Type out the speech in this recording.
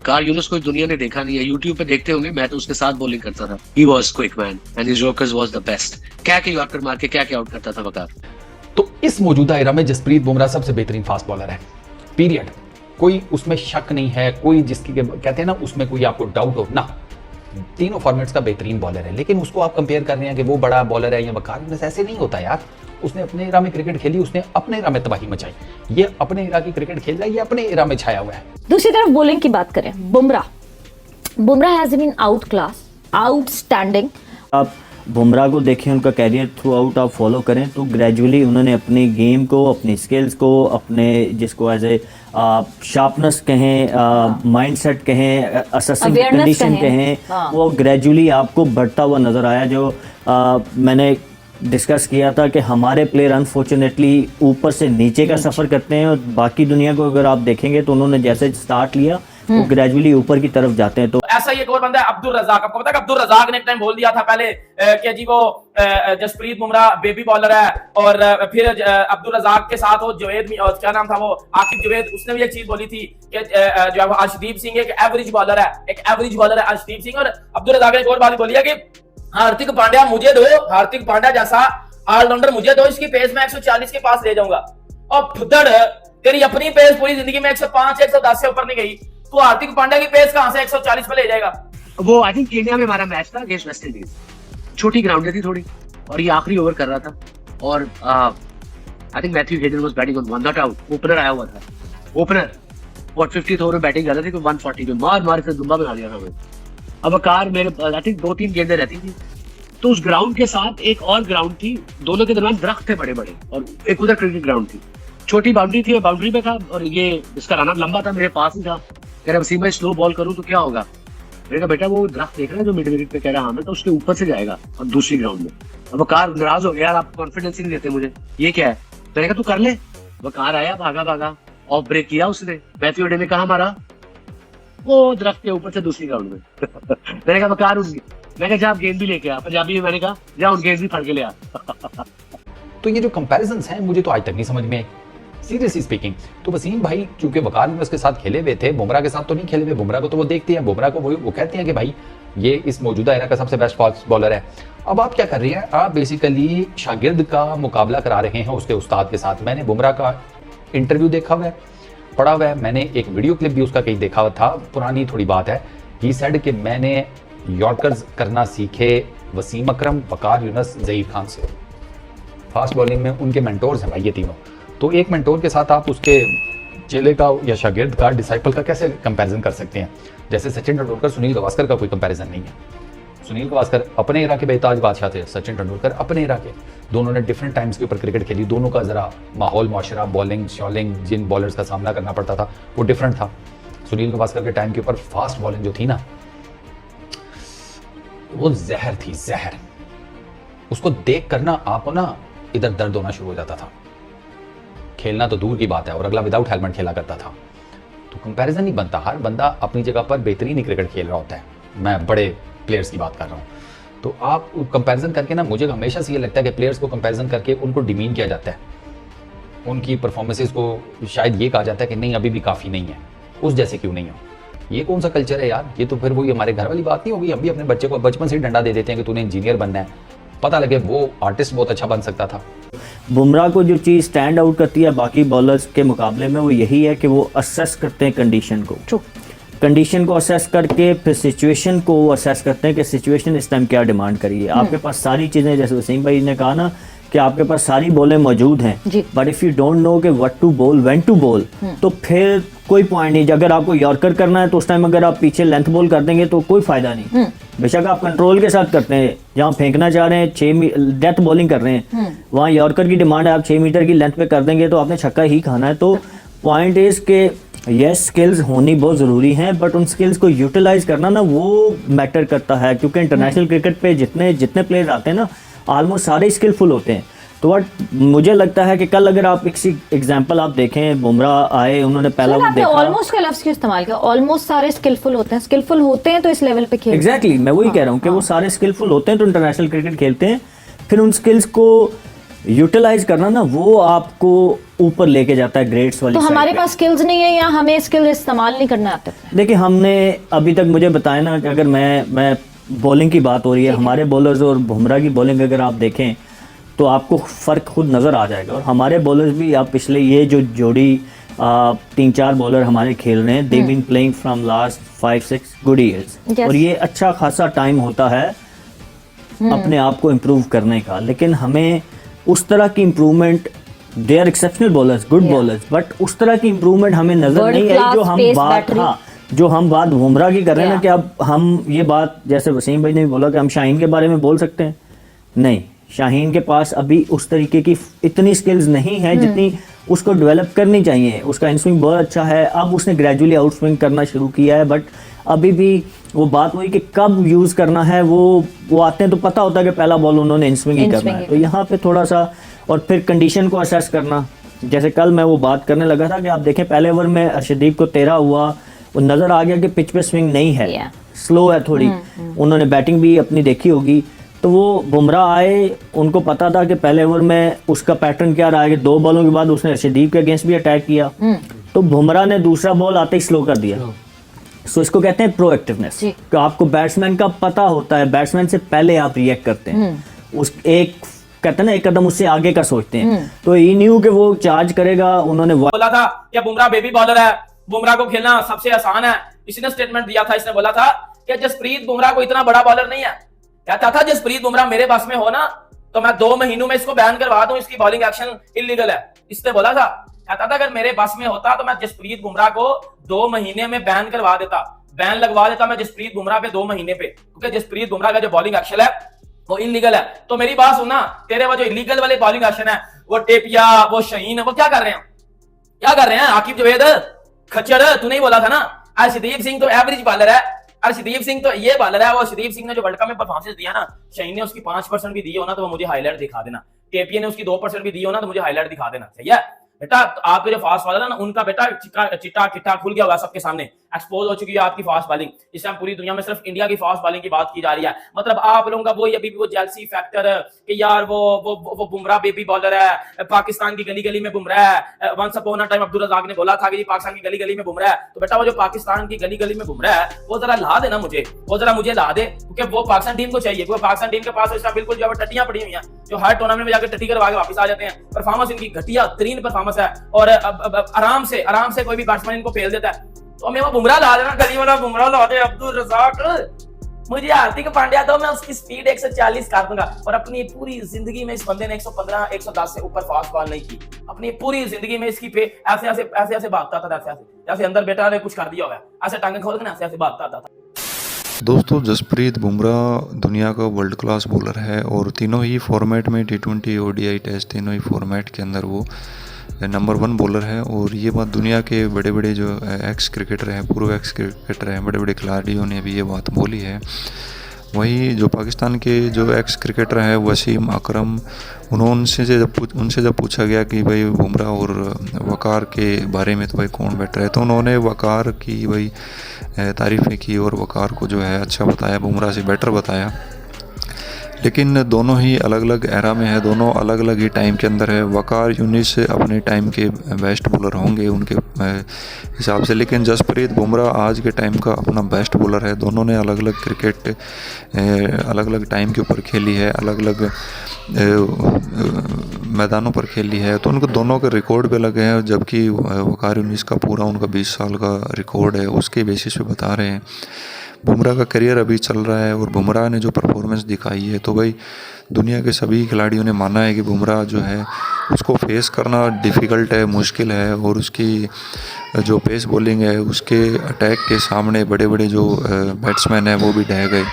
Car Yunus कोई दुनिया ने देखा नहीं है, यूट्यूब पे देखते होंगे, मैं तो उसके साथ बॉलिंग करता था। He was quick man and his yorkers was the best. क्या यॉर्कर मार के क्या आउट करता था वकार। तो इस मौजूदा एरा में जसप्रीत बुमराह सबसे बेहतरीन फास्ट बॉलर है, पीरियड। कोई उसमें शक नहीं है, कोई जिसकी कहते हैं ना उसमें कोई आपको डाउट हो ना, तीनों फॉर्मेट्स का बेहतरीन बॉलर है। लेकिन उसको आप कंपेयर कर रहे हैं कि वो बड़ा बॉलर है या वकार यूनुस, ऐसे नहीं होता यार। उसने अपने एरा में क्रिकेट खेली, उसने अपने एरा में तबाही मचाई। ये अपने एरा की क्रिकेट खेल रहा है, ये अपने एरा में छाया हुआ है। दूसरी तरफ बॉलिंग की बात करें, Bumrah has been outclass, outstanding. आप बुमराह को देखें, उनका कैरियर थ्रू आउट आप फॉलो करें तो ग्रेजुअली उन्होंने अपनी गेम को, अपनी स्किल्स को, अपने जिसको एज ए शार्पनेस कहें, माइंडसेट कहें, असेसिंग कंडीशन कहें, वो ग्रेजुअली आपको बढ़ता हुआ नज़र आया। जो मैंने डिस्कस किया था कि हमारे प्लेयर अनफॉर्चुनेटली ऊपर से नीचे का सफ़र करते हैं और बाकी दुनिया को अगर आप देखेंगे तो उन्होंने जैसे स्टार्ट लिया वो ग्रेजुअली ऊपर की तरफ जाते हैं। तो ऐसा ही एक और बंदा है अब्दुल रज़ाक। आपको पता है अब्दुल रज़ाक ने एक टाइम बोल दिया था पहले कि जी वो जसप्रीत बुमराह बेबी बॉलर है, और फिर अब्दुल रज़ाक के साथ वो जवेद, क्या नाम था वो, आकिब जवेद, उसने भी एक चीज बोली थी कि जो है अर्शदीप सिंह एक एवरेज बॉलर है, अर्शदीप सिंह। और अब्दुल रज़ाक ने एक और बात बोली है कि हार्दिक पांड्या मुझे दो, हार्दिक पांड्या जैसा ऑलराउंडर मुझे दो, इसकी पेस मैं 140 के पास ले जाऊंगा। और फुदड़ तेरी अपनी पेस पूरी जिंदगी में 105 110 से ऊपर नहीं गई, तो हार्दिक पांड्या की पेस कहां से 140 पे ले जाएगा। वो आई थिंक इंडिया में हमारा मैच था अगेंस्ट वेस्ट इंडीज, छोटी ग्राउंड थी थोड़ी, और ये आखिरी ओवर कर रहा था, और I think Matthew Hayden was batting on one not out, opener आया हुआ था, ओपनर और 50th ओवर में बैटिंग कर रहे थे, 140 पे मार से दुम्बा बना दिया था हमें। अब कार मेरे आई थिंक 2-3 गेंदें रहती थी, तो उस ग्राउंड के साथ एक और ग्राउंड थी, दोनों के दरमियान दरख्त थे बड़े बड़े, और एक उधर क्रिकेट ग्राउंड थी, छोटी बाउंड्री थी, बाउंड्री पे था, और ये इसका रनर लंबा था, मेरे पास ही था। कह रहा वसीम भाई स्लो बॉल करूं तो क्या होगा। मैंने कहा बेटा वो दरख्त देख रहे हैं जो मिड विकेट पे, कह रहा हाँ, मैं तो उसके ऊपर से जाएगा और दूसरी ग्राउंड में। अब वो कार नाराज हो गया, यार आप कॉन्फिडेंस ही नहीं देते मुझे, ये क्या है। मैंने कहा तू कर ले। वो कार आया, भागा ऑफ ब्रेक किया उसने, मैथ्यू हेडन ने कहा मारा वो दरख्त के ऊपर से दूसरी ग्राउंड में। मैंने कहा कार उठ गई। मैं कहा आप गेंद भी लेके आ, पंजाबी में मैंने कहा जा उन गेंद भी फड़ के ले आ। तो ये जो कंपैरिजंस हैं मुझे तो आज तक नहीं समझ में आई, सीरियसली स्पीकिंग। तो वसीम भाई चूंकि वकार यूनुस के साथ खेले हुए थे, बुमराह के साथ तो नहीं खेले हुए, बुमराह को तो वो देखते हैं, बुमराह को वो कहते हैं कि भाई ये इस मौजूदा एरा का सबसे बेस्ट फास्ट बॉलर है। अब आप क्या कर रहे हैं, आप बेसिकली शागिर्द का मुकाबला करा रहे हैं उसके उस्ताद के साथ। मैंने बुमराह का इंटरव्यू देखा हुआ है, पढ़ा हुआ है, मैंने एक वीडियो क्लिप भी उसका कहीं देखा हुआ था, पुरानी थोड़ी बात है। ही सेड कि मैंने यॉर्कर्स करना सीखे वसीम अकरम, वकार यूनुस, ज़हीर खान से। फास्ट बॉलिंग में उनके मेंटोर्स हैं भाई ये तीनों। तो एक मेंटोर के साथ आप उसके चेले का या शागिर्द का, डिसाइपल का कैसे कंपैरिजन कर सकते हैं। जैसे सचिन तेंदुलकर, सुनील गावस्कर का कोई कंपैरिजन नहीं है। सुनील गावस्कर अपने एरा के बेताज बादशाह थे, सचिन तेंदुलकर अपने एरा के, दोनों ने डिफरेंट टाइम्स के ऊपर क्रिकेट खेली, दोनों का जरा माहौल, मुआशरा, बॉलिंग, शॉलिंग, जिन बॉलर्स का सामना करना पड़ता था वो डिफरेंट था। सुनील गावस्कर के टाइम के ऊपर फास्ट बॉलिंग जो थी ना, वो जहर थी, जहर। उसको देख कर ना आपको ना इधर दर्द होना शुरू हो जाता था। खेलना तो दूर की बात है, और अगला विदाउट हेलमेट खेला करता था। तो कंपैरिजन नहीं बनता, हर बंदा अपनी जगह पर बेहतरीन ही क्रिकेट खेल रहा होता है। मैं बड़े प्लेयर्स की बात कर रहा हूँ। तो आप कंपैरिजन करके ना, मुझे हमेशा से ये लगता है कि प्लेयर्स को कंपैरिजन करके उनको डिमीन किया जाता है, उनकी परफॉर्मेंसेस को शायद ये कहा जाता है कि नहीं अभी भी काफ़ी नहीं है, उस जैसे क्यों नहीं हो। ये कौन सा कल्चर है यार, ये तो फिर वही हमारे घर वाली बात नहीं होगी। हम भी अपने बच्चे को बचपन से ही डंडा दे देते हैं कि तूने इंजीनियर बनना है, पता लगे वो आर्टिस्ट बहुत अच्छा बन सकता था। बुमराह को जो चीज़ स्टैंड आउट करती है बाकी बॉलर्स के मुकाबले में, वो यही है कि वो असेस करते हैं कंडीशन को, कंडीशन को असेस करके फिर सिचुएशन को असेस करते हैं कि सिचुएशन इस टाइम क्या डिमांड करिए। आपके पास सारी चीज़ें, जैसे वसीम भाई ने कहा ना कि आपके पास सारी बॉलें मौजूद हैं, but if you don't know कि व्हाट टू बोल, व्हेन टू बोल, तो फिर कोई पॉइंट नहीं। अगर आपको यॉर्कर करना है तो उस टाइम अगर आप पीछे लेंथ बॉल कर देंगे तो कोई फायदा नहीं। बेशक आप कंट्रोल के साथ करते हैं, जहाँ फेंकना चाह रहे हैं 6 डेथ बॉलिंग कर रहे हैं, वहाँ यॉर्कर की डिमांड है, आप 6 मीटर की लेंथ पे कर देंगे तो आपने छक्का ही खाना है। तो पॉइंट इज के यस स्किल्स होनी बहुत ज़रूरी हैं, बट उन स्किल्स को यूटिलाइज करना ना वो मैटर करता है, क्योंकि इंटरनेशनल क्रिकेट पे जितने प्लेयर आते हैं ना ऑलमोस्ट सारे स्किलफुल होते हैं। तो वट मुझे लगता है कि कल अगर आप एग्जांपल आप देखें, बुमराह आए, उन्होंने पहला वो देखा, ऑलमोस्ट का लफ्ज क्यों इस्तेमाल किया, ऑलमोस्ट सारे स्किलफुल होते हैं तो इस लेवल पे खेलते हैं। एग्जैक्टली मैं वही कह रहा हूँ कि वो सारे स्किलफुल होते हैं तो इंटरनेशनल क्रिकेट खेलते हैं। फिर उन स्किल्स को यूटिलाइज करना ना वो आपको ऊपर लेके जाता है ग्रेड्स वाली तो side हमारे पे। पास स्किल्स नहीं है या हमें स्किल इस्तेमाल नहीं करना आते? देखिए हमने अभी तक मुझे बताया ना कि अगर मैं बॉलिंग की बात हो रही है, हमारे बॉलर्स और बुमराह की बॉलिंग अगर आप देखें तो आपको फ़र्क खुद नज़र आ जाएगा। और हमारे बॉलर्स भी, आप पिछले ये जो जोड़ी 3-4 बॉलर हमारे खेल रहे हैं, they been playing from last 5-6 good years, Yes. और ये अच्छा खासा टाइम होता है अपने आप को इम्प्रूव करने का। लेकिन हमें उस तरह की improvement, they are exceptional bowlers, good bowlers, but उस तरह की इम्प्रूवमेंट हमें नजर World नहीं आई class जो हम pace बात battery. हाँ जो हम बात बुमराह की कर रहे हैं ना, Yeah. कि अब हम ये बात, जैसे वसीम भाई ने भी बोला कि हम शाहीन के बारे में बोल सकते हैं, नहीं, शाहीन के पास अभी उस तरीके की इतनी स्किल्स नहीं है जितनी उसको डेवलप करनी चाहिए। उसका इनस्विंग बहुत अच्छा है, अब उसने ग्रेजुअली आउट स्विंग करना शुरू किया है, बट अभी भी वो बात वही कि कब यूज़ करना है, वो आते हैं तो पता होता है कि पहला बॉल उन्होंने इनस्विंग ही करना है। तो यहाँ पे थोड़ा सा, और फिर कंडीशन को असेस करना, जैसे कल मैं वो बात करने लगा था कि आप देखें पहले ओवर में अर्शदीप को 13 हुआ, वो नज़र आ गया कि पिच पे स्विंग नहीं है, Yeah. स्लो है थोड़ी, उन्होंने बैटिंग भी अपनी देखी होगी, तो वो बुमराह आए, उनको पता था कि पहले ओवर में उसका पैटर्न क्या रहा है कि 2 बॉलों के बाद उसने अर्शदीप के अगेंस्ट भी अटैक किया, तो बुमराह ने दूसरा बॉल आते ही स्लो कर दिया। सो इसको कहते हैं प्रोएक्टिवनेस, जी। कि आपको बैट्समैन का पता होता है, बैट्समैन से पहले आप रिएक्ट करते हैं, उस एक कहते हैं ना एक कदम उससे आगे का सोचते हैं। तो ही न्यू कि वो चार्ज करेगा, उन्होंने बोला था कि बुमराह बेबी बॉलर है, बुमराह को खेलना सबसे आसान है। इसने स्टेटमेंट दिया था, इसने बोला था कि जसप्रीत बुमराह को इतना बड़ा बॉलर नहीं है। कहता था जसप्रीत बुमराह मेरे बस में हो ना तो मैं 2 महीनों में इसको बैन करवा दूं, इसकी बॉलिंग एक्शन इलीगल है, इसने बोला था। कहता था अगर मेरे बस में होता तो मैं जसप्रीत बुमराह को 2 महीने में बैन करवा देता, बैन लगवा देता मैं जसप्रीत बुमराह पे 2 महीने पे, क्योंकि जसप्रीत बुमराह का जो बॉलिंग एक्शन है वो इलीगल है। तो मेरी बात सुनना, तेरे वो जो इलीगल वाले बॉलिंग एक्शन है, वो टेपिया, वो शहीन, वो क्या कर रहे हैं, क्या कर रहे हैं? आकिब जवेद खच्चर, तू नहीं बोला था ना अर्शदीप सिंह तो एवरेज बॉलर है, अर्शदीप सिंह तो ये बॉलर है। वो अर्शदीप सिंह ने जो वर्ल्ड कप में परफॉर्मेंस दिया ना, शहीन ने उसकी 5% भी दी हो ना तो वो मुझे हाईलाइट दिखा देना, टेपिया ने उसकी 2% भी दी हो ना तो मुझे हाईलाइट दिखा देना, सही है बेटा। आपके जो फास्ट बॉलर है ना, उनका बेटा चिट्टा किट्टा खुल गया हुआ सबके सामने, एक्सपोज हो चुकी है आपकी फास्ट बॉलिंग। इस टाइम पूरी दुनिया में सिर्फ इंडिया की फास्ट बॉलिंग की बात की जा रही है। मतलब आप लोगों का वही अभी भी वो जेलसी फैक्टर कि यार वो बुमराह बेबी बॉलर है, पाकिस्तान की गली गली में बुमराह है। Once upon a time Abdul Razzaq ने बोला था कि जी पाकिस्तान की गली गली में बुमराह है, तो बेटा वो जो पाकिस्तान की गली गली में बुमराह है वो जरा ला देना मुझे, वो जरा मुझे ला दे, क्योंकि वो पाकिस्तान टीम को चाहिए, क्योंकि पाकिस्तान टीम के पास इस टाइम बिल्कुल जो है टट्टियां पड़ी हुई हैं, जो हर टूर्नामेंट में जाकर टट्टी करवा के वापस आ जाते हैं। परफॉर्मेंस इनकी घटिया तरीन परफॉर्मेंस है, और आराम से कोई भी बैट्समैन इनको फेल देता है। तो मैं वो बुमराह ला देना, गली वाला बुमराह ला दे अब्दुल रज़ाक। मुझे हार्दिक पांड्या दो, मैं उसकी स्पीड 140 कर दूंगा। और अपनी पूरी जिंदगी में इस बंदे ने 115 110 से ऊपर फास्ट बॉल नहीं की, अपनी पूरी जिंदगी में इसकी पे ऐसे भागता था, जैसे अंदर बेटा ने कुछ कर दिया होगा, ऐसे टांगे खोल के ना ऐसे भागता था। दोस्तों, जसप्रीत बुमराह दुनिया का वर्ल्ड क्लास बॉलर है और तीनों ही फॉर्मेट में T20 ODI टेस्ट तीनों ही फॉर्मेट के अंदर वो नंबर 1 बॉलर है। और ये बात दुनिया के बड़े बड़े जो एक्स क्रिकेटर हैं, पूर्व एक्स क्रिकेटर हैं, बड़े बड़े खिलाड़ियों ने भी ये बात बोली है। वहीं जो पाकिस्तान के जो एक्स क्रिकेटर हैं वसीम अकरम, उनसे जब पूछा गया कि भाई बुमराह और वकार के बारे में तो भाई कौन बेटर है, तो उन्होंने वकार की भाई तारीफ़ें की और वकार को जो है अच्छा बताया, बुमराह से बेटर बताया। लेकिन दोनों ही अलग अलग एरा में है, दोनों अलग अलग ही टाइम के अंदर है। वकार यूनिस अपने टाइम के बेस्ट बॉलर होंगे उनके हिसाब से, लेकिन जसप्रीत बुमराह आज के टाइम का अपना बेस्ट बॉलर है। दोनों ने अलग अलग क्रिकेट अलग अलग टाइम के ऊपर खेली है, अलग अलग मैदानों पर खेली है, तो उनको दोनों के रिकॉर्ड पे लगे हैं। जबकि वकार यूनिस का पूरा उनका 20 साल का रिकॉर्ड है, उसके बेसिस पे बता रहे हैं। बुमराह का करियर अभी चल रहा है और बुमराह ने जो परफॉर्मेंस दिखाई है, तो भाई दुनिया के सभी खिलाड़ियों ने माना है कि बुमराह जो है उसको फेस करना डिफ़िकल्ट है, मुश्किल है, और उसकी जो पेस बॉलिंग है उसके अटैक के सामने बड़े बड़े जो बैट्समैन हैं वो भी ढह गए।